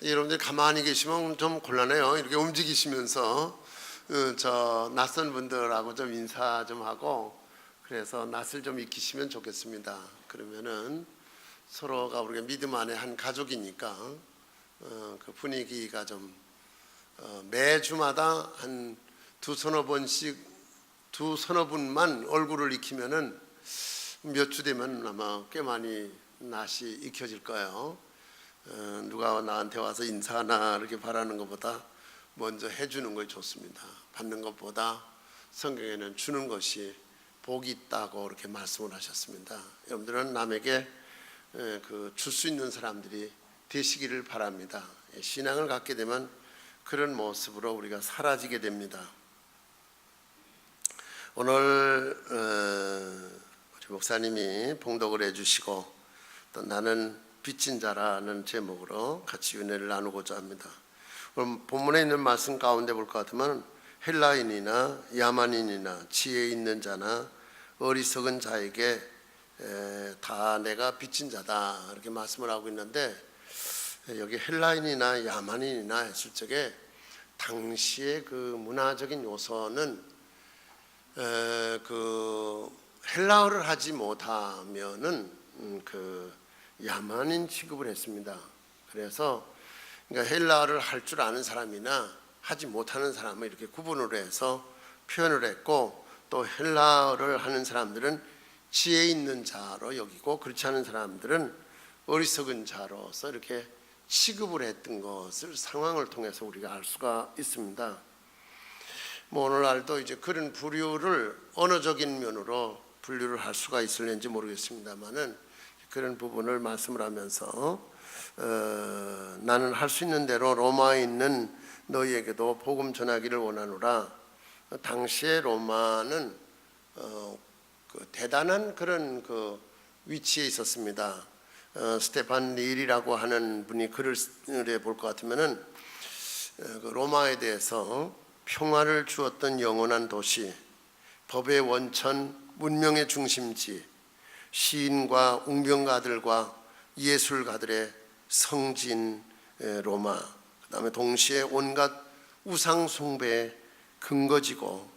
여러분들이 가만히 계시면 좀 곤란해요. 이렇게 움직이시면서 저 낯선 분들하고 좀 인사 좀 하고, 그래서 낯을 좀 익히시면 좋겠습니다. 그러면은 서로가 우리가 믿음 안에 한 가족이니까 그 분위기가 좀 매주마다 한 두서너 분만 얼굴을 익히면은 몇 주 되면 아마 꽤 많이 낯이 익혀질 거예요. 누가 나한테 와서 인사하나 이렇게 바라는 것보다 먼저 해주는 것이 좋습니다. 받는 것보다 성경에는 주는 것이 복이 있다고 이렇게 말씀을 하셨습니다. 여러분들은 남에게 줄 수 있는 사람들이 되시기를 바랍니다. 신앙을 갖게 되면 그런 모습으로 우리가 사라지게 됩니다. 오늘 우리 목사님이 봉독을 해주시고 또 나는 빚진 자라는 제목으로 같이 은혜를 나누고자 합니다. 그럼 본문에 있는 말씀 가운데 볼 것 같으면 헬라인이나 야만인이나 지혜 있는 자나 어리석은 자에게 다 내가 빚진 자다 이렇게 말씀을 하고 있는데, 여기 헬라인이나 야만인이나 했을 적에 당시의 그 문화적인 요소는 그 헬라어를 하지 못하면은 그 야만인 취급을 했습니다. 그래서 그러니까 헬라어를 할 줄 아는 사람이나 하지 못하는 사람을 이렇게 구분을 해서 표현을 했고, 또 헬라어를 하는 사람들은 지혜 있는 자로 여기고 그렇지 않은 사람들은 어리석은 자로서 이렇게 취급을 했던 것을 상황을 통해서 우리가 알 수가 있습니다. 뭐 오늘날도 이제 그런 부류를 언어적인 면으로 분류를 할 수가 있을는지 모르겠습니다만은 그런 부분을 말씀을 하면서 나는 할 수 있는 대로 로마에 있는 너희에게도 복음 전하기를 원하노라. 당시에 로마는 그 대단한 그런 그 위치에 있었습니다. 스테판 닐이라고 하는 분이 글을 볼 것 같으면은 그 로마에 대해서 평화를 주었던 영원한 도시, 법의 원천, 문명의 중심지, 시인과 웅변가들과 예술가들의 성진 로마, 그 다음에 동시에 온갖 우상 숭배의 근거지고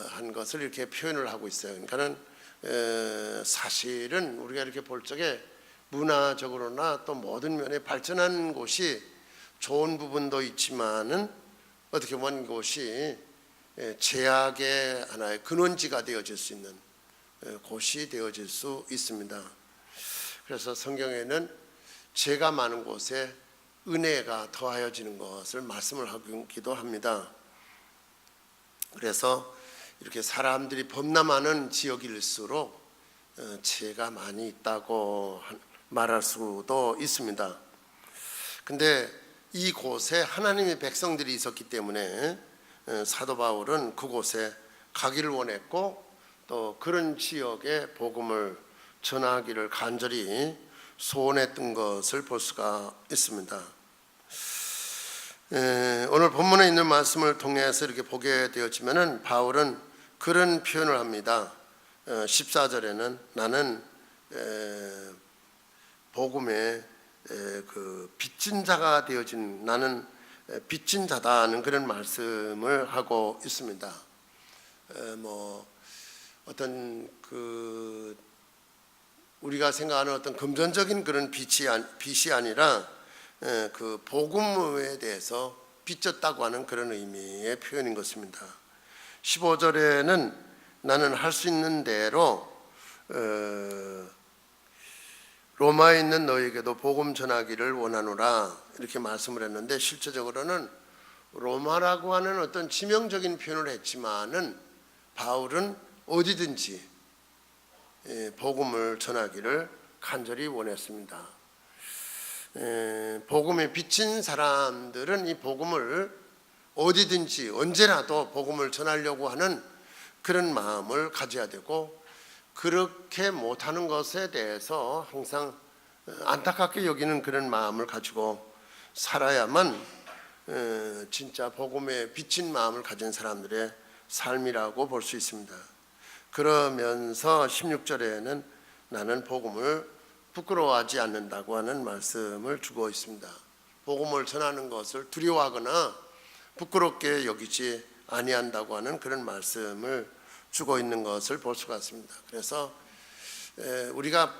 한 것을 이렇게 표현을 하고 있어요. 그러니까는 사실은 우리가 이렇게 볼 적에 문화적으로나 또 모든 면에 발전한 곳이 좋은 부분도 있지만은 어떻게 보면 이곳이 죄악의 하나의 근원지가 되어질 수 있는 곳이 되어질 수 있습니다. 그래서 성경에는 죄가 많은 곳에 은혜가 더하여지는 것을 말씀을 하기도 합니다. 그래서 이렇게 사람들이 범람하는 지역일수록 죄가 많이 있다고 말할 수도 있습니다. 근데 이곳에 하나님의 백성들이 있었기 때문에 사도 바울은 그곳에 가기를 원했고 또 그런 지역에 복음을 전하기를 간절히 소원했던 것을 볼 수가 있습니다. 오늘 본문에 있는 말씀을 통해서 이렇게 보게 되어지면은 바울은 그런 표현을 합니다. 14절에는 나는 복음의 그 빚진 자가 되어진, 나는 빚진 자다는 그런 말씀을 하고 있습니다. 뭐 어떤 그 우리가 생각하는 어떤 금전적인 그런 빚이 아니라 그 복음에 대해서 빚졌다고 하는 그런 의미의 표현인 것입니다. 15절에는 나는 할 수 있는 대로 로마에 있는 너에게도 복음 전하기를 원하노라 이렇게 말씀을 했는데, 실제적으로는 로마라고 하는 어떤 지명적인 표현을 했지만은 바울은 어디든지 복음을 전하기를 간절히 원했습니다. 복음에 비친 사람들은 이 복음을 어디든지 언제라도 복음을 전하려고 하는 그런 마음을 가져야 되고, 그렇게 못하는 것에 대해서 항상 안타깝게 여기는 그런 마음을 가지고 살아야만 진짜 복음에 비친 마음을 가진 사람들의 삶이라고 볼 수 있습니다. 그러면서 16절에는 나는 복음을 부끄러워하지 않는다고 하는 말씀을 주고 있습니다. 복음을 전하는 것을 두려워하거나 부끄럽게 여기지 아니한다고 하는 그런 말씀을 주고 있는 것을 볼 수가 있습니다. 그래서 우리가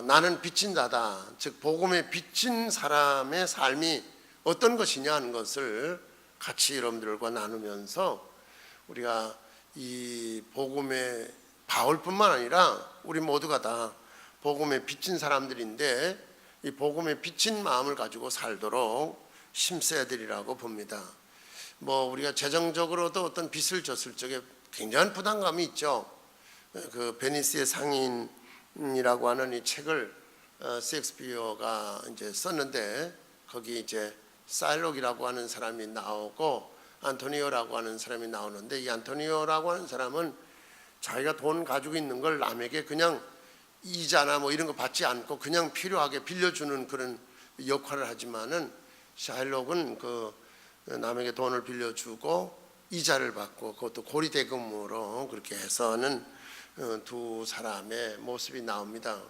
나는 빚진 자다, 즉 복음에 빚진 사람의 삶이 어떤 것이냐 하는 것을 같이 여러분들과 나누면서 우리가 이 복음의 바울뿐만 아니라 우리 모두가 다 복음에 빚진 사람들인데 이 복음에 빚진 마음을 가지고 살도록 힘써야 되리라고 봅니다. 우리가 재정적으로도 어떤 빚을 졌을 적에 굉장한 부담감이 있죠. 그 베니스의 상인이라고 하는 이 책을 셰익스피어가 이제 썼는데 거기 이제 사일록이라고 하는 사람이 나오고 안토니오라고 하는 사람이 나오는데 이 안토니오라고 하는 사람은 자기가 돈 가지고 있는 걸 남에게 그냥 이자나 이런 거 받지 않고 그냥 필요하게 빌려주는 그런 역할을 하지만은 샤일록은 그 남에게 돈을 빌려주고 이자를 받고 그것도 고리대금으로 그렇게 해서는 두 사람의 모습이 나옵니다.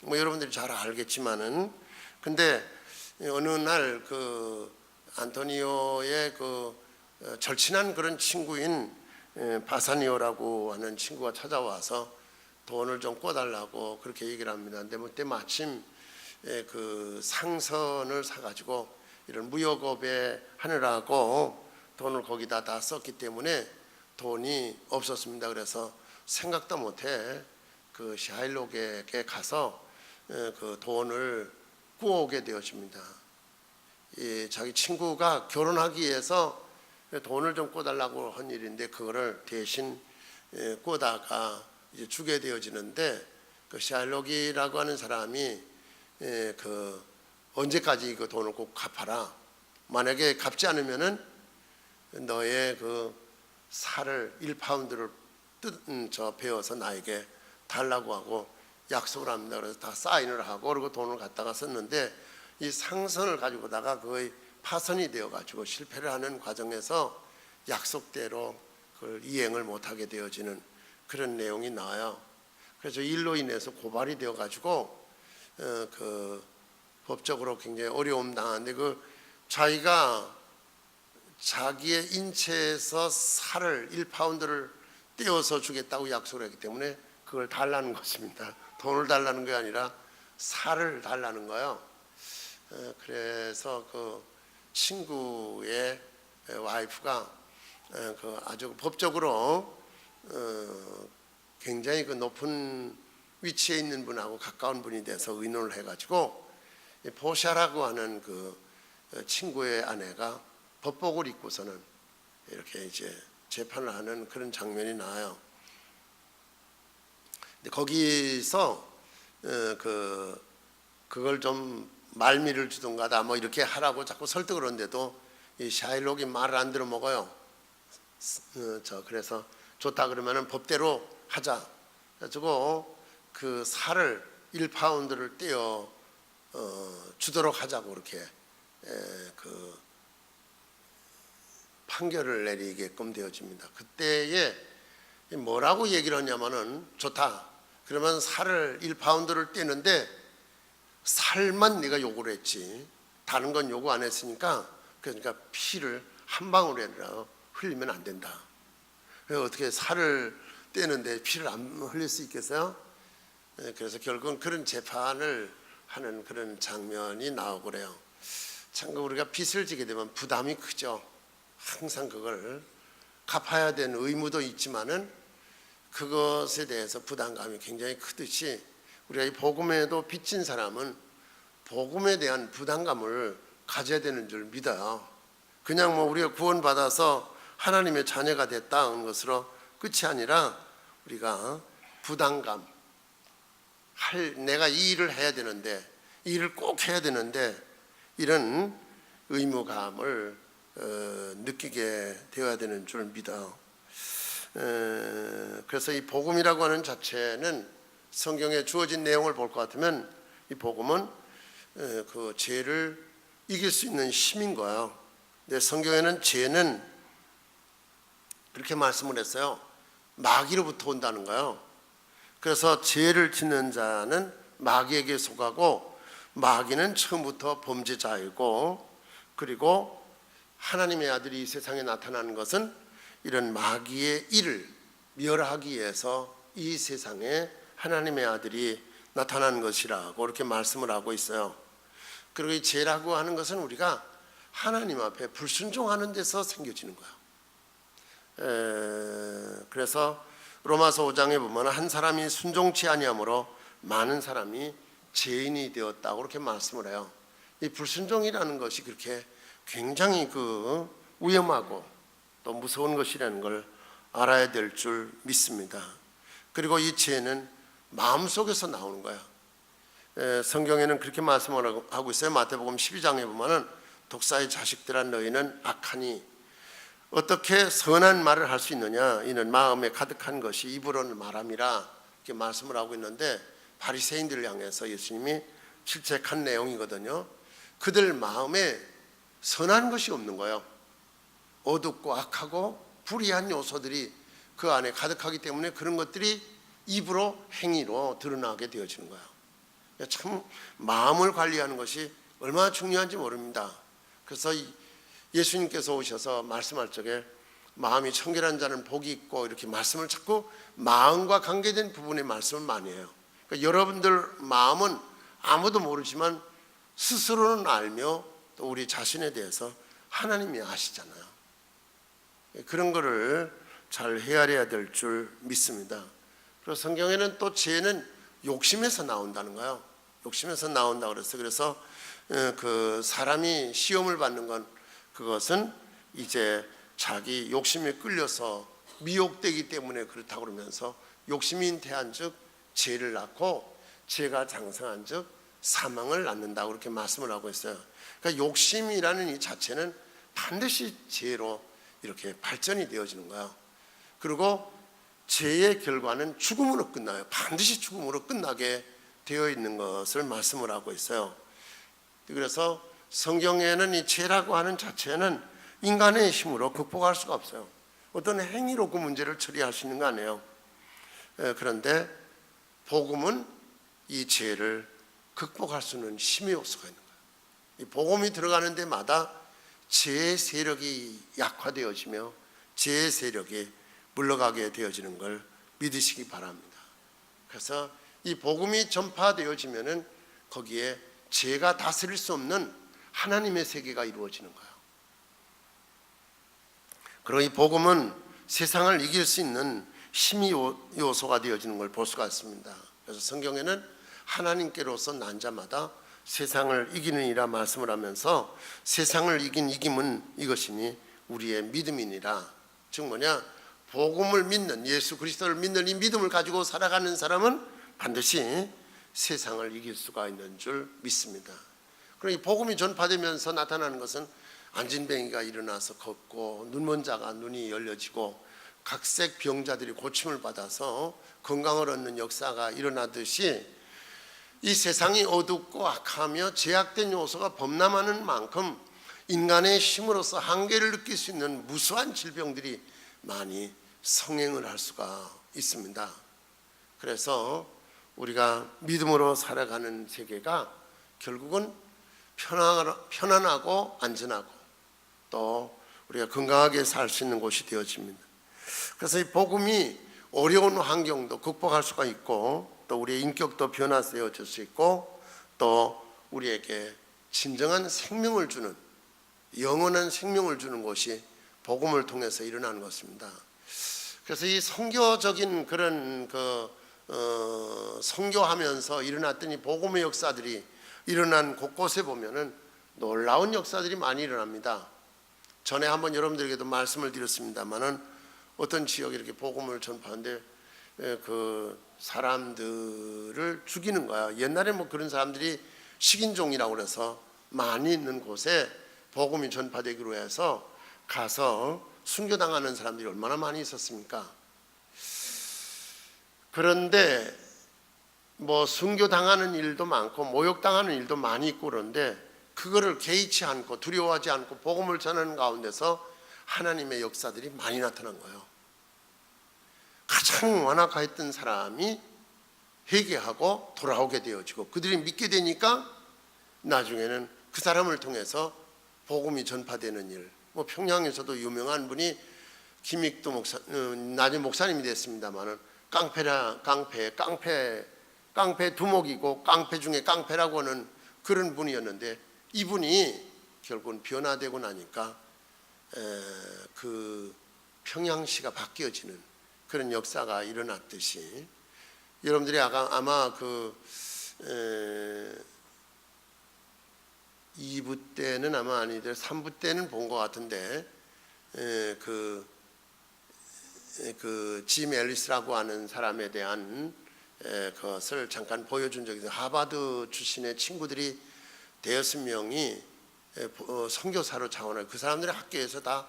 여러분들이 잘 알겠지만은 근데 어느 날 그 안토니오의 그 절친한 그런 친구인 바사니오라고 하는 친구가 찾아와서 돈을 좀 꿔달라고 그렇게 얘기를 합니다. 근데 그때 마침 그 상선을 사가지고 이런 무역업에 하느라고 돈을 거기다 다 썼기 때문에 돈이 없었습니다. 그래서 생각도 못해 그 샤일록에게 가서 그 돈을 구워오게 되어집니다. 자기 친구가 결혼하기 위해서 돈을 좀 꿔달라고 한 일인데 그거를 대신 꿔다가 이제 주게 되어지는데 그 샤일록이라고 하는 사람이 그 언제까지 그 돈을 꼭 갚아라. 만약에 갚지 않으면은 너의 그 살을 1파운드를 베어서 나에게 달라고 하고 약속을 합니다. 그래서 다 사인을 하고 그리고 돈을 갖다가 썼는데 이 상선을 가지고다가 거의 파선이 되어가지고 실패를 하는 과정에서 약속대로 그걸 이행을 못하게 되어지는 그런 내용이 나와요. 그래서 일로 인해서 고발이 되어가지고 그 법적으로 굉장히 어려움 당하는데 그 자기가 자기의 인체에서 살을 1파운드를 떼어서 주겠다고 약속을 했기 때문에 그걸 달라는 것입니다. 돈을 달라는 게 아니라 살을 달라는 거예요. 그래서 그 친구의 와이프가 그 아주 법적으로 굉장히 그 높은 위치에 있는 분하고 가까운 분이 돼서 의논을 해가지고 보샤라고 하는 그 친구의 아내가 법복을 입고서는 이렇게 이제 재판을 하는 그런 장면이 나와요. 근데 거기서 그걸 좀 말미를 주든가 다 이렇게 하라고 자꾸 설득을 하는데도 이 샤일록이 말을 안 들어 먹어요. 그래서 좋다 그러면은 법대로 하자. 그래가지고 그 살을 1파운드를 떼어 주도록 하자고 그렇게 그 판결을 내리게끔 되어집니다. 그때에 뭐라고 얘기를 하냐면은 좋다. 그러면 살을 1파운드를 떼는데 살만 네가 요구를 했지 다른 건 요구 안 했으니까 그러니까 피를 한 방울이라도 흘리면 안 된다. 어떻게 살을 떼는데 피를 안 흘릴 수 있겠어요? 그래서 결국은 그런 재판을 하는 그런 장면이 나오고 그래요. 참 우리가 빚을 지게 되면 부담이 크죠. 항상 그걸 갚아야 되는 의무도 있지만은 그것에 대해서 부담감이 굉장히 크듯이 우리가 이 복음에도 빚진 사람은 복음에 대한 부담감을 가져야 되는 줄 믿어요. 그냥 우리가 구원받아서 하나님의 자녀가 됐다는 것으로 끝이 아니라 우리가 부담감, 내가 이 일을 해야 되는데 이 일을 꼭 해야 되는데 이런 의무감을 느끼게 되어야 되는 줄 믿어요. 그래서 이 복음이라고 하는 자체는 성경에 주어진 내용을 볼 것 같으면 이 복음은 그 죄를 이길 수 있는 힘인 거예요. 근데 성경에는 죄는 그렇게 말씀을 했어요. 마귀로부터 온다는 거예요. 그래서 죄를 짓는 자는 마귀에게 속하고 마귀는 처음부터 범죄자이고, 그리고 하나님의 아들이 이 세상에 나타나는 것은 이런 마귀의 일을 멸하기 위해서 이 세상에 하나님의 아들이 나타나는 것이라고 이렇게 말씀을 하고 있어요. 그리고 이 죄라고 하는 것은 우리가 하나님 앞에 불순종하는 데서 생겨지는 거예요. 그래서 로마서 5장에 보면 한 사람이 순종치 아니함으로 많은 사람이 죄인이 되었다고 그렇게 말씀을 해요. 이 불순종이라는 것이 그렇게 굉장히 위험하고 또 무서운 것이라는 걸 알아야 될 줄 믿습니다. 그리고 이 죄는 마음속에서 나오는 거야. 성경에는 그렇게 말씀을 하고 있어요. 마태복음 12장에 보면은 독사의 자식들아 너희는 악하니 어떻게 선한 말을 할 수 있느냐, 이는 마음에 가득한 것이 입으로는 말함이라 이렇게 말씀을 하고 있는데, 바리새인들을 향해서 예수님이 질책한 내용이거든요. 그들 마음에 선한 것이 없는 거예요. 어둡고 악하고 불의한 요소들이 그 안에 가득하기 때문에 그런 것들이 입으로 행위로 드러나게 되어지는 거예요. 참 마음을 관리하는 것이 얼마나 중요한지 모릅니다. 그래서 예수님께서 오셔서 말씀할 적에 마음이 청결한 자는 복이 있고 이렇게 말씀을 자꾸 마음과 관계된 부분에 말씀을 많이 해요. 그러니까 여러분들 마음은 아무도 모르지만 스스로는 알며 또 우리 자신에 대해서 하나님이 아시잖아요. 그런 거를 잘 헤아려야 될 줄 믿습니다. 그리고 성경에는 또 죄는 욕심에서 나온다는 거예요. 욕심에서 나온다고 그랬어요. 그래서 그 사람이 시험을 받는 건 그것은 이제 자기 욕심에 끌려서 미혹되기 때문에 그렇다고 그러면서 욕심이 잉태한즉 죄를 낳고 죄가 장성한즉 사망을 낳는다고 그렇게 말씀을 하고 있어요. 그러니까 욕심이라는 이 자체는 반드시 죄로 이렇게 발전이 되어지는 거예요. 그리고 죄의 결과는 죽음으로 끝나요. 반드시 죽음으로 끝나게 되어 있는 것을 말씀을 하고 있어요. 그래서 성경에는 이 죄라고 하는 자체는 인간의 힘으로 극복할 수가 없어요. 어떤 행위로 그 문제를 처리할 수 있는 거 아니에요. 그런데 복음은 이 죄를 극복할 수 있는 힘의 요소가 있는 거예요. 이 복음이 들어가는 데마다 죄의 세력이 약화되어지며 죄의 세력이 물러가게 되어지는 걸 믿으시기 바랍니다. 그래서 이 복음이 전파되어지면은 거기에 죄가 다스릴 수 없는 하나님의 세계가 이루어지는 거예요. 그리고 이 복음은 세상을 이길 수 있는 힘의 요소가 되어지는 걸 볼 수가 있습니다. 그래서 성경에는 하나님께로서 난 자마다 세상을 이기느니라 말씀을 하면서 세상을 이긴 이김은 이것이니 우리의 믿음이니라. 즉 뭐냐, 복음을 믿는, 예수 그리스도를 믿는 이 믿음을 가지고 살아가는 사람은 반드시 세상을 이길 수가 있는 줄 믿습니다. 그리고 이 복음이 전파되면서 나타나는 것은 안진뱅이가 일어나서 걷고 눈먼 자가 눈이 열려지고 각색 병자들이 고침을 받아서 건강을 얻는 역사가 일어나듯이 이 세상이 어둡고 악하며 제약된 요소가 범람하는 만큼 인간의 힘으로서 한계를 느낄 수 있는 무수한 질병들이 많이 성행을 할 수가 있습니다. 그래서 우리가 믿음으로 살아가는 세계가 결국은 편안하고 안전하고 또 우리가 건강하게 살 수 있는 곳이 되어집니다. 그래서 이 복음이 어려운 환경도 극복할 수가 있고 또 우리의 인격도 변화되어질 수 있고 또 우리에게 진정한 생명을 주는, 영원한 생명을 주는 것이 복음을 통해서 일어나는 것입니다. 그래서 이 선교적인 그런 선교하면서 일어났던 이 복음의 역사들이 일어난 곳곳에 보면은 놀라운 역사들이 많이 일어납니다. 전에 한번 여러분들에게도 말씀을 드렸습니다만은 어떤 지역에 이렇게 복음을 전파하는데 그 사람들을 죽이는 거야. 옛날에 뭐 그런 사람들이 식인종이라고 그래서 많이 있는 곳에 복음이 전파되기로 해서 가서 순교당하는 사람들이 얼마나 많이 있었습니까? 그런데 뭐 순교당하는 일도 많고 모욕당하는 일도 많이 있고 그런데 그거를 개의치 않고 두려워하지 않고 복음을 전하는 가운데서 하나님의 역사들이 많이 나타난 거예요. 가장 완악했던 사람이 회개하고 돌아오게 되어지고 그들이 믿게 되니까 나중에는 그 사람을 통해서 복음이 전파되는 일. 뭐 평양에서도 유명한 분이 김익도 목사, 나중에 목사님이 됐습니다만은 깡패 두목이고 깡패 중에 깡패라고 하는 그런 분이었는데, 이분이 결국은 변화되고 나니까 그 평양시가 바뀌어지는 그런 역사가 일어났듯이, 여러분들이 아마 그 2부 때는 아마 아니더라도 3부 때는 본 것 같은데, 짐 앨리스라고 하는 사람에 대한 것을 잠깐 보여준 적이 있어요. 하버드 출신의 친구들이 대여섯 명이 선교사로 자원을, 그 사람들이 학교에서 다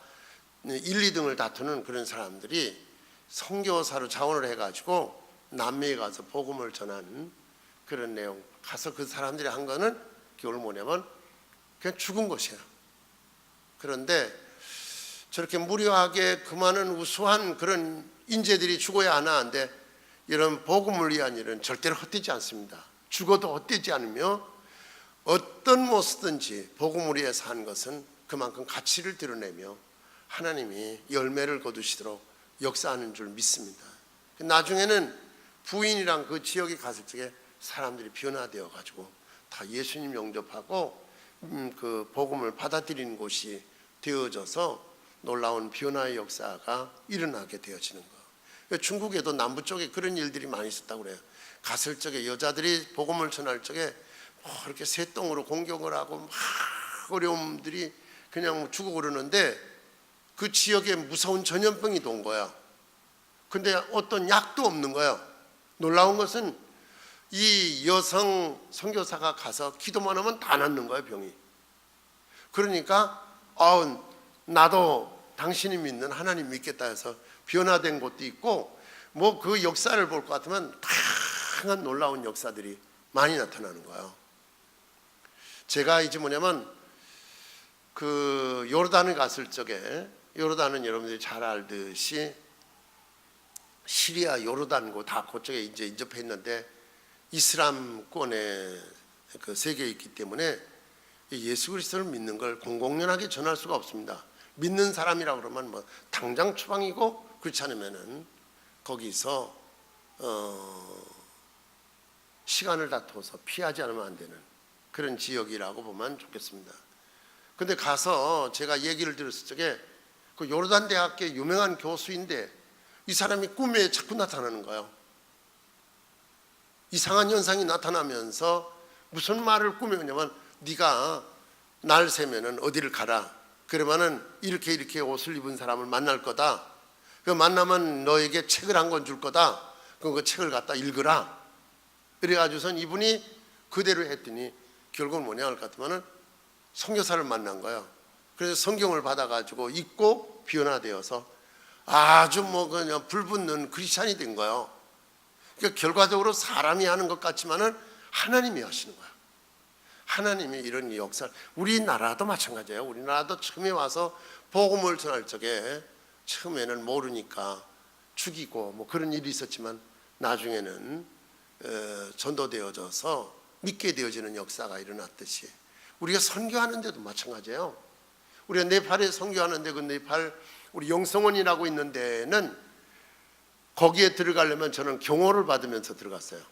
1, 2등을 다투는 그런 사람들이 선교사로 자원을 해가지고 남미에 가서 복음을 전하는 그런 내용. 가서 그 사람들이 한 거는 결국 뭐냐면 그냥 죽은 것이에요. 그런데 저렇게 무료하게 그 많은 우수한 그런 인재들이 죽어야 하나는데, 이런 복음을 위한 일은 절대로 헛되지 않습니다. 죽어도 헛되지 않으며 어떤 모습든지 복음을 위해서 한 것은 그만큼 가치를 드러내며 하나님이 열매를 거두시도록 역사하는 줄 믿습니다. 나중에는 부인이랑 그 지역에 갔을 적에 사람들이 변화되어 가지고 다 예수님 영접하고 그 복음을 받아들이는 곳이 되어져서 놀라운 변화의 역사가 일어나게 되어지는 거. 중국에도 남부 쪽에 그런 일들이 많이 있었다고 그래요. 갔을 적에 여자들이 복음을 전할 적에 뭐 이렇게 새똥으로 공격을 하고 막 어려움들이 그냥 죽어 그러는데, 그 지역에 무서운 전염병이 돈 거야. 근데 어떤 약도 없는 거예요. 놀라운 것은 이 여성 선교사가 가서 기도만 하면 다 낫는 거예요, 병이. 그러니까 나도 당신이 믿는 하나님 믿겠다 해서 변화된 곳도 있고, 뭐 그 역사를 볼 것 같으면 다양한 놀라운 역사들이 많이 나타나는 거예요. 제가 이제 뭐냐면 그 요르단을 갔을 적에, 요르단은 여러분들이 잘 알듯이 시리아 요르단고 다 그쪽에 이제 인접해 있는데 이슬람권의 그 세계에 있기 때문에 예수 그리스도를 믿는 걸 공공연하게 전할 수가 없습니다. 믿는 사람이라고 그러면 뭐 당장 추방이고, 그렇지 않으면은 거기서 시간을 다투어서 피하지 않으면 안 되는 그런 지역이라고 보면 좋겠습니다. 근데 가서 제가 얘기를 들었을 적에 그 요르단 대학교 유명한 교수인데 이 사람이 꿈에 자꾸 나타나는 거예요. 이상한 현상이 나타나면서 무슨 말을 꿈에 오냐면, 네가 날 새면은 어디를 가라. 그러면은 이렇게 옷을 입은 사람을 만날 거다. 그 만나면 너에게 책을 한 권 줄 거다. 그 책을 갖다 읽으라. 그래가지고선 이분이 그대로 했더니 결국은 뭐냐 할 것 같으면은 선교사를 만난 거예요. 그래서 성경을 받아가지고 읽고 변화되어서 아주 뭐 그냥 불붙는 크리스찬이 된 거예요. 그러니까 결과적으로 사람이 하는 것 같지만은 하나님이 하시는 거예요. 하나님이 이런 역사, 우리나라도 마찬가지예요. 우리나라도 처음에 와서 복음을 전할 적에 처음에는 모르니까 죽이고 뭐 그런 일이 있었지만 나중에는 전도되어져서 믿게 되어지는 역사가 일어났듯이, 우리가 선교하는 데도 마찬가지예요. 우리가 네팔에 선교하는데 그 네팔 우리 영성원이라고 있는 데는 거기에 들어가려면 저는 경호를 받으면서 들어갔어요.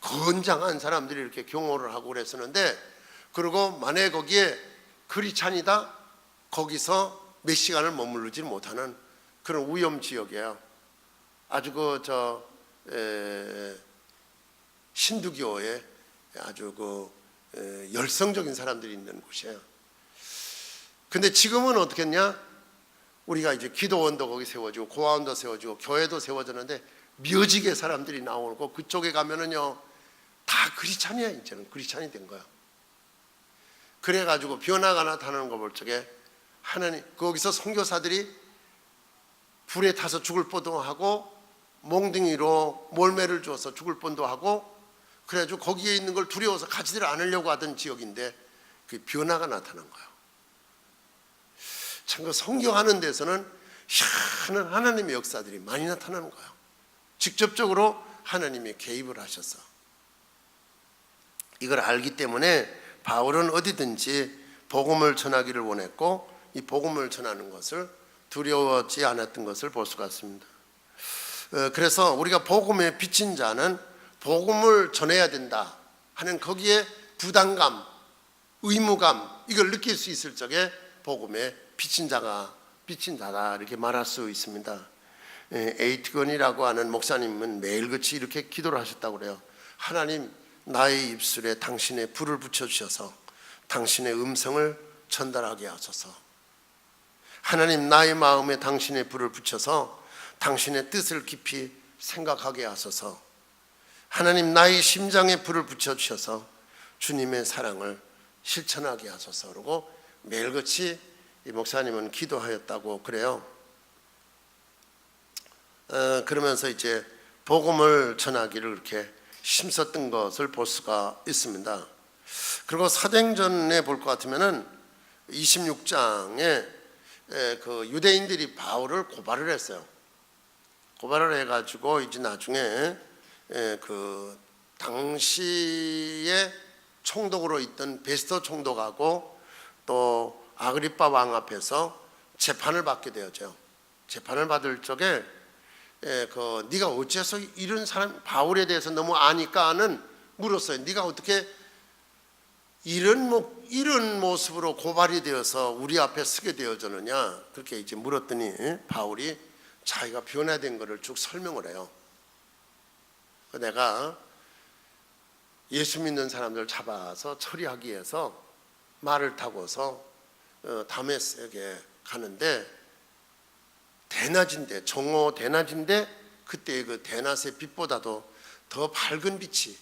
건장한 사람들이 이렇게 경호를 하고 그랬었는데, 그리고 만약에 거기에 크리스찬이다, 거기서 몇 시간을 머무르지 못하는 그런 위험 지역이에요. 아주 신두교의 아주 열성적인 사람들이 있는 곳이에요. 근데 지금은 어떻겠냐? 우리가 이제 기도원도 거기 세워지고 고아원도 세워지고 교회도 세워졌는데 묘지게 사람들이 나오고, 그쪽에 가면은요 다 크리스찬이야. 이제는 크리스찬이 된 거야. 그래가지고 변화가 나타나는 거 볼 적에 하나님, 거기서 선교사들이 불에 타서 죽을 뻔도 하고 몽둥이로 몰매를 줘서 죽을 뻔도 하고, 그래가지고 거기에 있는 걸 두려워서 가지들 않으려고 하던 지역인데 그 변화가 나타난 거예요. 참 그 선교하는 데서는 희한한 하나님의 역사들이 많이 나타나는 거예요. 직접적으로 하나님이 개입을 하셔서. 이걸 알기 때문에 바울은 어디든지 복음을 전하기를 원했고 이 복음을 전하는 것을 두려워하지 않았던 것을 볼 수가 있습니다. 그래서 우리가 복음에 비친 자는 복음을 전해야 된다 하는 거기에 부담감, 의무감 이걸 느낄 수 있을 적에 복음에 비친 자다 이렇게 말할 수 있습니다. 에이트건이라고 하는 목사님은 매일같이 이렇게 기도를 하셨다고 그래요. 하나님, 나의 입술에 당신의 불을 붙여주셔서 당신의 음성을 전달하게 하소서. 하나님, 나의 마음에 당신의 불을 붙여서 당신의 뜻을 깊이 생각하게 하소서. 하나님, 나의 심장에 불을 붙여주셔서 주님의 사랑을 실천하게 하소서. 그러고 매일같이 이 목사님은 기도하였다고 그래요. 그러면서 이제 복음을 전하기를 이렇게 힘썼던 것을 볼 수가 있습니다. 그리고 사도행전에 볼 것 같으면은 26장에 그 유대인들이 바울을 고발을 했어요. 고발을 해가지고 이제 나중에 그 당시에 총독으로 있던 베스토 총독하고 또 아그리빠 왕 앞에서 재판을 받게 되었죠. 재판을 받을 적에 네가 어째서 이런 사람 바울에 대해서 너무 아니까는 물었어요. 네가 어떻게 이런 모습으로 고발이 되어서 우리 앞에 서게 되어졌느냐 그렇게 이제 물었더니 바울이 자기가 변화된 것을 쭉 설명을 해요. 내가 예수 믿는 사람들 잡아서 처리하기 위해서 말을 타고서 다메섹에 가는데 대낮인데 정오 대낮인데 그때 그 대낮의 빛보다도 더 밝은 빛이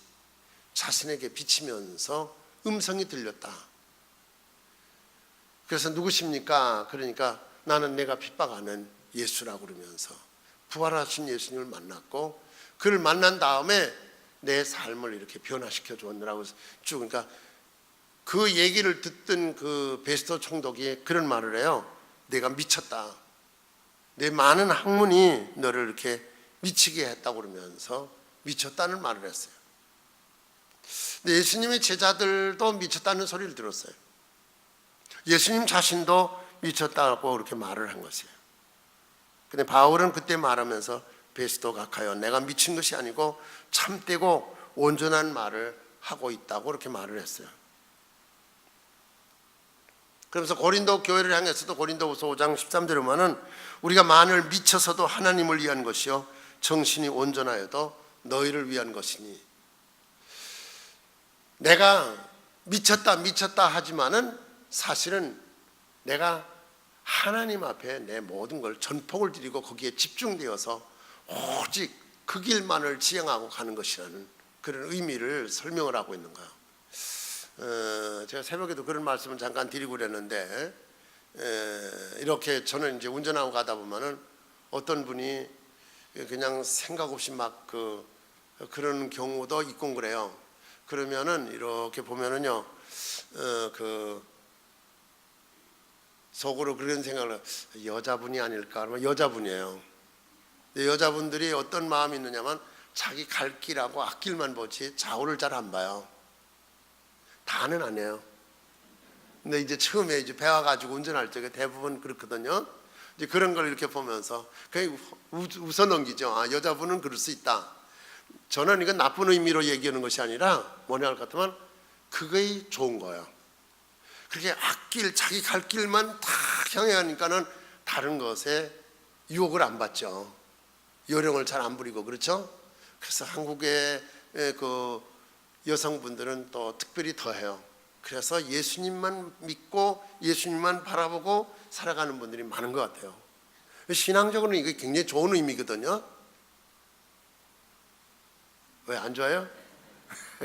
자신에게 비치면서 음성이 들렸다. 그래서 누구십니까? 그러니까 나는 내가 핍박하는 예수라고 그러면서 부활하신 예수님을 만났고 그를 만난 다음에 내 삶을 이렇게 변화시켜 주었느라고 쭉 그러니까 그 얘기를 듣던 그 베스토 총독이 그런 말을 해요. 내가 미쳤다. 내 많은 학문이 너를 이렇게 미치게 했다고 그러면서 미쳤다는 말을 했어요. 근데 예수님의 제자들도 미쳤다는 소리를 들었어요. 예수님 자신도 미쳤다고 그렇게 말을 한 것이에요. 근데 바울은 그때 말하면서 베스토 각하여 내가 미친 것이 아니고 참되고 온전한 말을 하고 있다고 그렇게 말을 했어요. 그러면서 고린도 교회를 향해서도 고린도후서 5장 13절에 보면은 우리가 만일 미쳐서도 하나님을 위한 것이요 정신이 온전하여도 너희를 위한 것이니 내가 미쳤다 하지만은 사실은 내가 하나님 앞에 내 모든 걸 전폭을 드리고 거기에 집중되어서 오직 그 길만을 지향하고 가는 것이라는 그런 의미를 설명을 하고 있는 거예요. 제가 새벽에도 그런 말씀을 잠깐 드리고 그랬는데 이렇게 저는 이제 운전하고 가다 보면은 어떤 분이 그냥 생각 없이 막 그런 경우도 있고 그래요. 그러면은 이렇게 보면은요, 속으로 그런 생각을 여자분이 아닐까 하면 여자분이에요. 여자분들이 어떤 마음이 있느냐면 자기 갈 길하고 앞길만 보지 좌우를 잘 안 봐요. 다는 안 해요. 근데 이제 처음에 이제 배워가지고 운전할 적에 대부분 그렇거든요. 이제 그런 걸 이렇게 보면서 그냥 웃어 넘기죠. 아, 여자분은 그럴 수 있다. 저는 이건 나쁜 의미로 얘기하는 것이 아니라 뭐냐 할 것 같으면 그게 좋은 거예요. 그렇게 앞길 자기 갈 길만 다 향해 가니까는 다른 것에 유혹을 안 받죠. 요령을 잘 안 부리고 그렇죠. 그래서 한국의 그 여성분들은 또 특별히 더해요. 그래서 예수님만 믿고 예수님만 바라보고 살아가는 분들이 많은 것 같아요. 신앙적으로는 이게 굉장히 좋은 의미거든요. 왜 안 좋아요?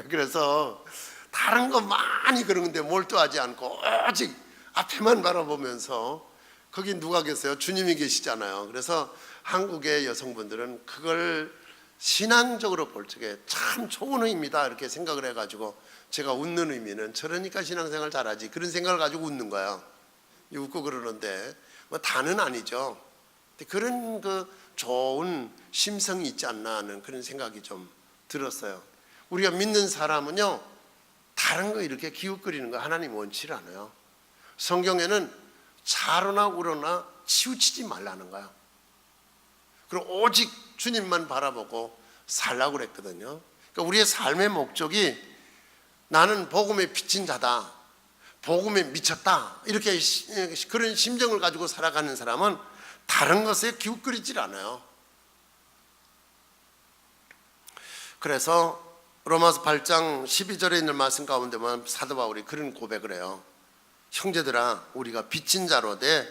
그래서 다른 거 많이 그러는데 몰두하지 않고 오직 앞에만 바라보면서 거기 누가 계세요? 주님이 계시잖아요. 그래서 한국의 여성분들은 그걸 신앙적으로 볼 적에 참 좋은 의미다 이렇게 생각을 해가지고 제가 웃는 의미는 저러니까 신앙생활 잘하지 그런 생각을 가지고 웃는 거예요. 웃고 그러는데 뭐 다는 아니죠. 그런 그 좋은 심성이 있지 않나 하는 그런 생각이 좀 들었어요. 우리가 믿는 사람은요 다른 거 이렇게 기웃거리는 거 하나님 원치 않아요. 성경에는 자로나 우로나 치우치지 말라는 거야. 그리고 오직 주님만 바라보고 살라고 그랬거든요. 그러니까 우리의 삶의 목적이 나는 복음에 비친 자다, 복음에 미쳤다, 이렇게 그런 심정을 가지고 살아가는 사람은 다른 것에 기웃거리질 않아요. 그래서 로마서 8장 12절에 있는 말씀 가운데만 사도 바울이 그런 고백을 해요. 형제들아, 우리가 빚진 자로 돼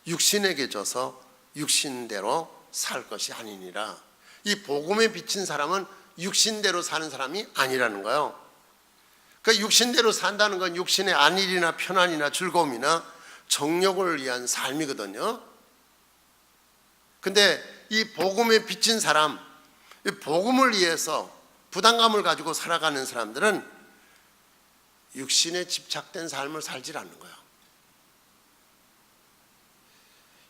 육신에게 져서 육신대로 살 것이 아니니라. 이 복음에 비친 사람은 육신대로 사는 사람이 아니라는 거예요. 그 육신대로 산다는 건 육신의 안일이나 편안이나 즐거움이나 정욕을 위한 삶이거든요. 근데 이 복음에 비친 사람, 이 복음을 위해서 부담감을 가지고 살아가는 사람들은 육신에 집착된 삶을 살질 않는 거예요.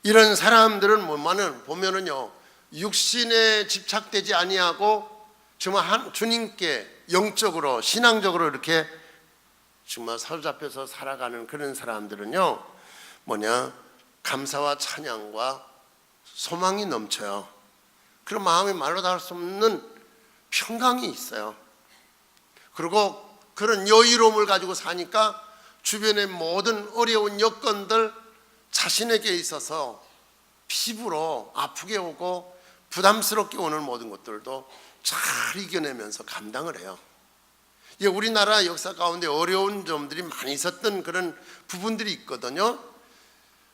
이런 사람들은 보면은요, 육신에 집착되지 아니하고 정말 주님께 영적으로 신앙적으로 이렇게 정말 사로잡혀서 살아가는 그런 사람들은요, 감사와 찬양과 소망이 넘쳐요. 그런 마음이 말로 닿을 수 없는 평강이 있어요. 그리고 그런 여유로움을 가지고 사니까 주변의 모든 어려운 여건들, 자신에게 있어서 피부로 아프게 오고 부담스럽게 오는 모든 것들도 잘 이겨내면서 감당을 해요. 우리나라 역사 가운데 어려운 점들이 많이 있었던 그런 부분들이 있거든요.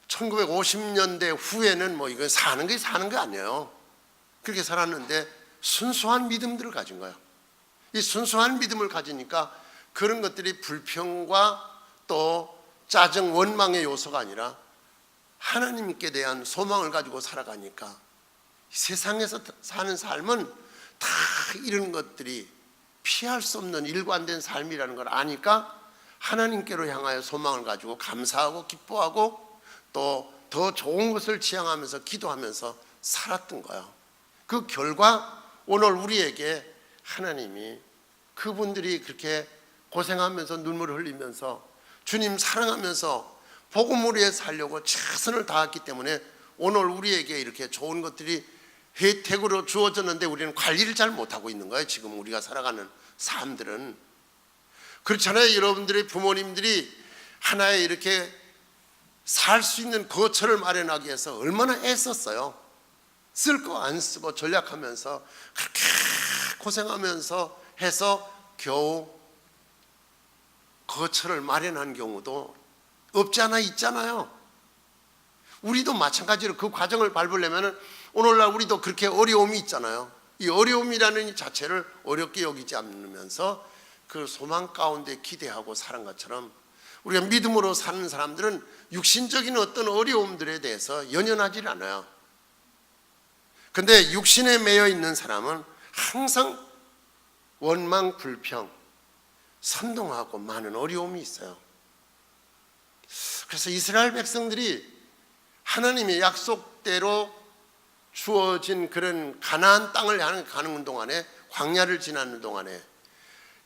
1950년대 후에는 이건 사는 게 아니에요. 그렇게 살았는데 순수한 믿음들을 가진 거예요. 이 순수한 믿음을 가지니까 그런 것들이 불평과 또 짜증, 원망의 요소가 아니라 하나님께 대한 소망을 가지고 살아가니까 세상에서 사는 삶은 다 이런 것들이 피할 수 없는 일관된 삶이라는 걸 아니까 하나님께로 향하여 소망을 가지고 감사하고 기뻐하고 또 더 좋은 것을 지향하면서 기도하면서 살았던 거예요. 그 결과 오늘 우리에게 하나님이 그분들이 그렇게 고생하면서 눈물을 흘리면서 주님 사랑하면서 복음을 위해 살려고 최선을 다했기 때문에 오늘 우리에게 이렇게 좋은 것들이 혜택으로 주어졌는데 우리는 관리를 잘 못하고 있는 거예요. 지금 우리가 살아가는 삶들은. 그렇잖아요. 여러분들의 부모님들이 하나의 이렇게 살 수 있는 거처를 마련하기 위해서 얼마나 애썼어요. 쓸 거 안 쓰고 전략하면서 그렇게 고생하면서 해서 겨우 거처를 마련한 경우도 없지 않아 있잖아요. 우리도 마찬가지로 그 과정을 밟으려면 오늘날 우리도 그렇게 어려움이 있잖아요. 이 어려움이라는 이 자체를 어렵게 여기지 않으면서 그 소망 가운데 기대하고 사는 것처럼 우리가 믿음으로 사는 사람들은 육신적인 어떤 어려움들에 대해서 연연하지 않아요. 근데 육신에 매여 있는 사람은 항상 원망, 불평, 선동하고 많은 어려움이 있어요. 그래서 이스라엘 백성들이 하나님의 약속대로 주어진 그런 가나안 땅을 향해 가는 동안에, 광야를 지나는 동안에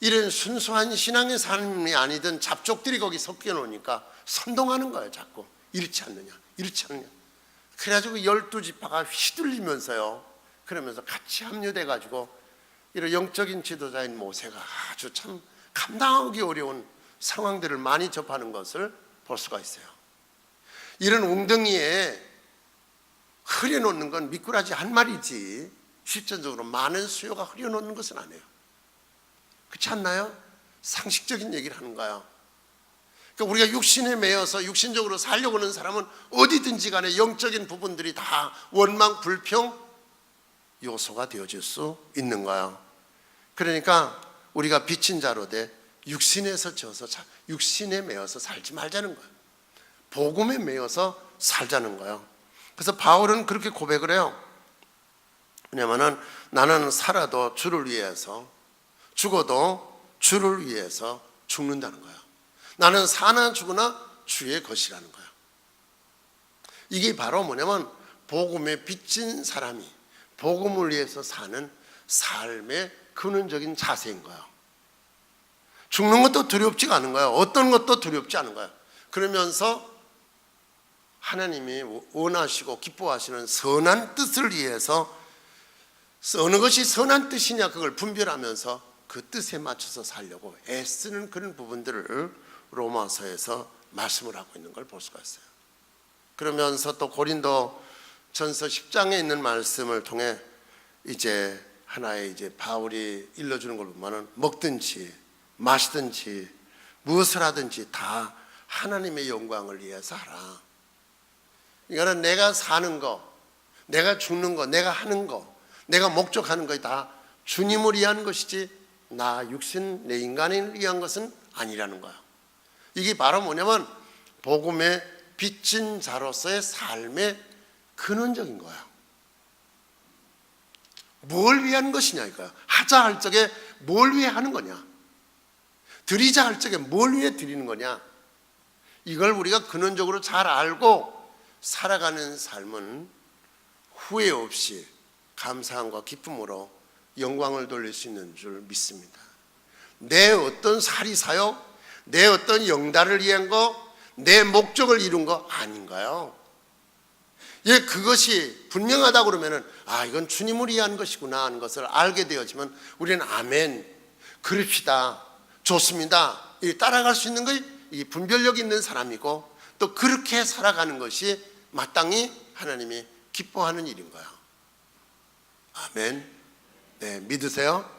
이런 순수한 신앙의 삶이 아니던 잡족들이 거기 섞여 놓으니까 선동하는 거예요. 자꾸 이렇지 않느냐, 이렇지 않느냐. 그래가지고 12지파가 휘둘리면서요, 그러면서 같이 합류돼 가지고 이런 영적인 지도자인 모세가 아주 참 감당하기 어려운 상황들을 많이 접하는 것을 볼 수가 있어요. 이런 웅덩이에 흐려놓는 건 미꾸라지 한 마리지 실전적으로 많은 수요가 흐려놓는 것은 아니에요. 그렇지 않나요? 상식적인 얘기를 하는 거예요. 그러니까 우리가 육신에 매여서 육신적으로 살려고 하는 사람은 어디든지 간에 영적인 부분들이 다 원망, 불평 요소가 되어질 수 있는 거예요. 그러니까 우리가 빚진 자로 돼 육신에서 져서 육신에 매여서 살지 말자는 거예요. 복음에 매여서 살자는 거예요. 그래서 바울은 그렇게 고백을 해요. 왜냐하면 나는 살아도 주를 위해서, 죽어도 주를 위해서 죽는다는 거예요. 나는 사나 죽으나 주의 것이라는 거예요. 이게 바로 복음에 빚진 사람이 복음을 위해서 사는 삶의 근원적인 자세인 거예요. 죽는 것도 두렵지가 않은 거예요. 어떤 것도 두렵지 않은 거예요. 그러면서 하나님이 원하시고 기뻐하시는 선한 뜻을 위해서 어느 것이 선한 뜻이냐 그걸 분별하면서 그 뜻에 맞춰서 살려고 애쓰는 그런 부분들을 로마서에서 말씀을 하고 있는 걸 볼 수가 있어요. 그러면서 또 고린도 전서 10장에 있는 말씀을 통해 이제 하나의 이제 바울이 일러주는 걸 보면은 먹든지 마시든지 무엇을 하든지 다 하나님의 영광을 위해서 하라. 이거는 내가 사는 거, 내가 죽는 거, 내가 하는 거, 내가 목적하는 것이 다 주님을 위한 것이지 나 육신 내 인간을 위한 것은 아니라는 거야. 이게 바로 뭐냐면 복음의 빚진 자로서의 삶의 근원적인 거야. 뭘 위한 것이냐 이거야. 하자 할 적에 뭘 위해 하는 거냐, 드리자 할 적에 뭘 위해 드리는 거냐, 이걸 우리가 근원적으로 잘 알고 살아가는 삶은 후회 없이 감사함과 기쁨으로 영광을 돌릴 수 있는 줄 믿습니다. 내 어떤 사리사욕, 내 어떤 영달을 위한 거, 내 목적을 이룬 거 아닌가요? 예, 그것이 분명하다 그러면은 이건 주님을 위한 것이구나 하는 것을 알게 되어지면 우리는 아멘, 그럽시다, 좋습니다, 따라갈 수 있는 것이 이 분별력 있는 사람이고 또 그렇게 살아가는 것이 마땅히 하나님이 기뻐하는 일인 거야. 아멘. 네, 믿으세요?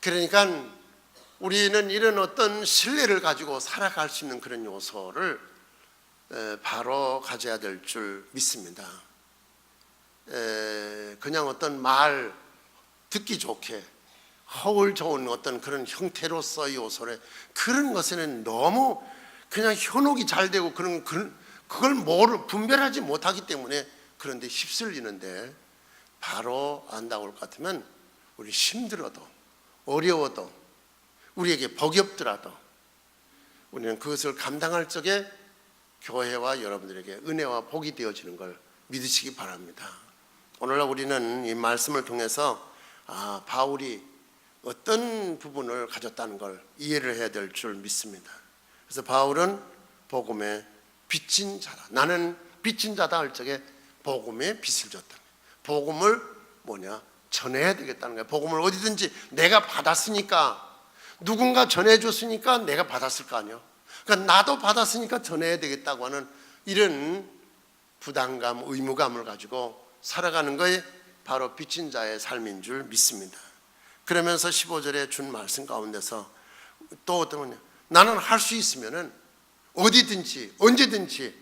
그러니까 우리는 이런 어떤 신뢰를 가지고 살아갈 수 있는 그런 요소를 바로 가져야 될 줄 믿습니다. 그냥 어떤 말 듣기 좋게 허울 좋은 어떤 그런 형태로서의 요소를, 그런 것에는 너무 그냥 현혹이 잘 되고 그걸 분별하지 못하기 때문에 그런데 휩쓸리는데, 바로 안다고 할 것 같으면 우리 힘들어도 어려워도 우리에게 복이 없더라도 우리는 그것을 감당할 적에 교회와 여러분들에게 은혜와 복이 되어지는 걸 믿으시기 바랍니다. 오늘날 우리는 이 말씀을 통해서 바울이 어떤 부분을 가졌다는 걸 이해를 해야 될 줄 믿습니다. 그래서 바울은 복음의 빚진 자다, 나는 빚진 자다 할 적에 복음의 빚을 졌다. 복음을 전해야 되겠다는 거예요. 복음을 어디든지 내가 받았으니까, 누군가 전해줬으니까 내가 받았을 거 아니에요. 그러니까 나도 받았으니까 전해야 되겠다고 하는 이런 부담감, 의무감을 가지고 살아가는 것이 바로 빚진 자의 삶인 줄 믿습니다. 그러면서 15절에 준 말씀 가운데서 또 어떤 거냐, 나는 할 수 있으면은 어디든지 언제든지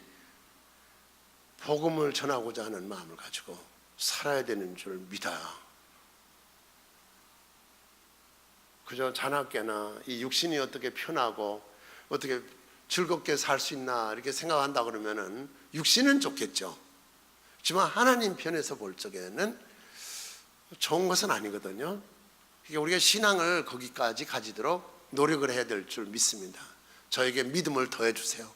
복음을 전하고자 하는 마음을 가지고 살아야 되는 줄 믿어요. 그저 자나깨나 이 육신이 어떻게 편하고 어떻게 즐겁게 살 수 있나 이렇게 생각한다 그러면은 육신은 좋겠죠. 하지만 하나님 편에서 볼 적에는 좋은 것은 아니거든요. 그러니까 우리가 신앙을 거기까지 가지도록 노력을 해야 될 줄 믿습니다. 저에게 믿음을 더해 주세요.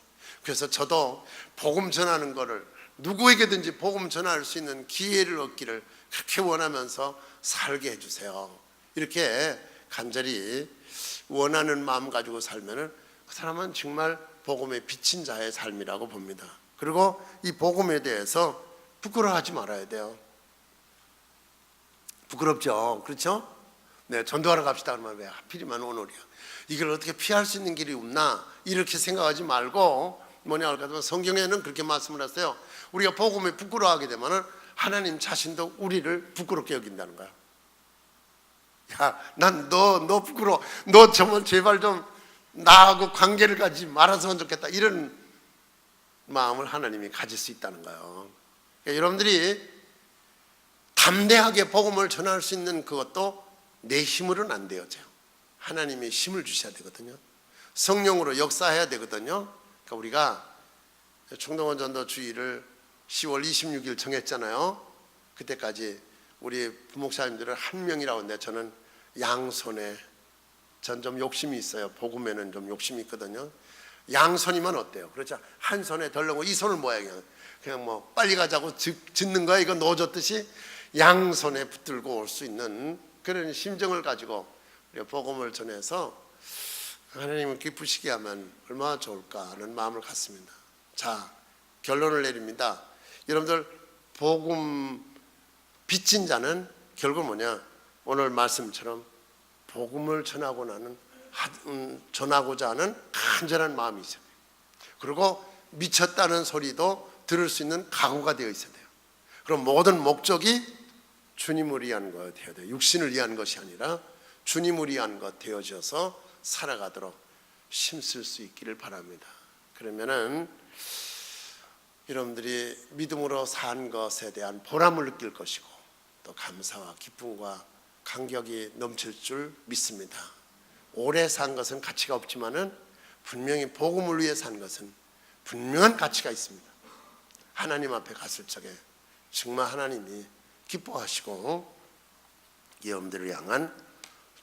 그래서 저도 복음 전하는 거를, 누구에게든지 복음 전할 수 있는 기회를 얻기를 그렇게 원하면서 살게 해주세요. 이렇게 간절히 원하는 마음 가지고 살면은 그 사람은 정말 복음에 비친 자의 삶이라고 봅니다. 그리고 이 복음에 대해서 부끄러워하지 말아야 돼요. 부끄럽죠, 그렇죠? 네, 전도하러 갑시다 그러면 왜 하필이면 오늘이야, 이걸 어떻게 피할 수 있는 길이 없나 이렇게 생각하지 말고 뭐냐 할 것 같으면 성경에는 그렇게 말씀을 했어요. 우리가 복음에 부끄러워하게 되면은 하나님 자신도 우리를 부끄럽게 여긴다는 거야. 야, 난 너 부끄러워, 너 정말 제발 좀 나하고 관계를 가지지 말았으면 좋겠다, 이런 마음을 하나님이 가질 수 있다는 거예요. 그러니까 여러분들이 담대하게 복음을 전할 수 있는 그것도 내 힘으로는 안 되어져요. 하나님이 힘을 주셔야 되거든요. 성령으로 역사해야 되거든요. 그러니까 우리가 총동원 전도 주일을 10월 26일 정했잖아요. 그때까지 우리 부목사님들은 한 명이라고 하는데 저는 양손에, 전 좀 욕심이 있어요. 복음에는 좀 욕심이 있거든요. 양손이면 어때요? 그렇죠? 한 손에 덜렁고 이 손을 뭐야, 그냥 뭐 빨리 가자고 짖는 거야. 이거 넣어줬듯이 양손에 붙들고 올 수 있는 그런 심정을 가지고 우리가 복음을 전해서 하나님은 기쁘시게 하면 얼마나 좋을까 하는 마음을 갖습니다. 자, 결론을 내립니다. 여러분들 복음 빚진 자는 결국 뭐냐? 오늘 말씀처럼 복음을 전하고자 하는 간절한 마음이 있어요. 그리고 미쳤다는 소리도 들을 수 있는 각오가 되어 있어야 돼요. 그럼 모든 목적이 주님을 위한 것 되어야 돼요. 육신을 위한 것이 아니라 주님을 위한 것 되어져서 살아가도록 힘쓸 수 있기를 바랍니다. 그러면은 여러분들이 믿음으로 산 것에 대한 보람을 느낄 것이고 또 감사와 기쁨과 감격이 넘칠 줄 믿습니다. 오래 산 것은 가치가 없지만은 분명히 복음을 위해 산 것은 분명한 가치가 있습니다. 하나님 앞에 갔을 적에 정말 하나님이 기뻐하시고 여러분들을 향한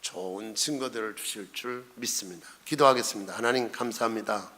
좋은 증거들을 주실 줄 믿습니다. 기도하겠습니다. 하나님 감사합니다.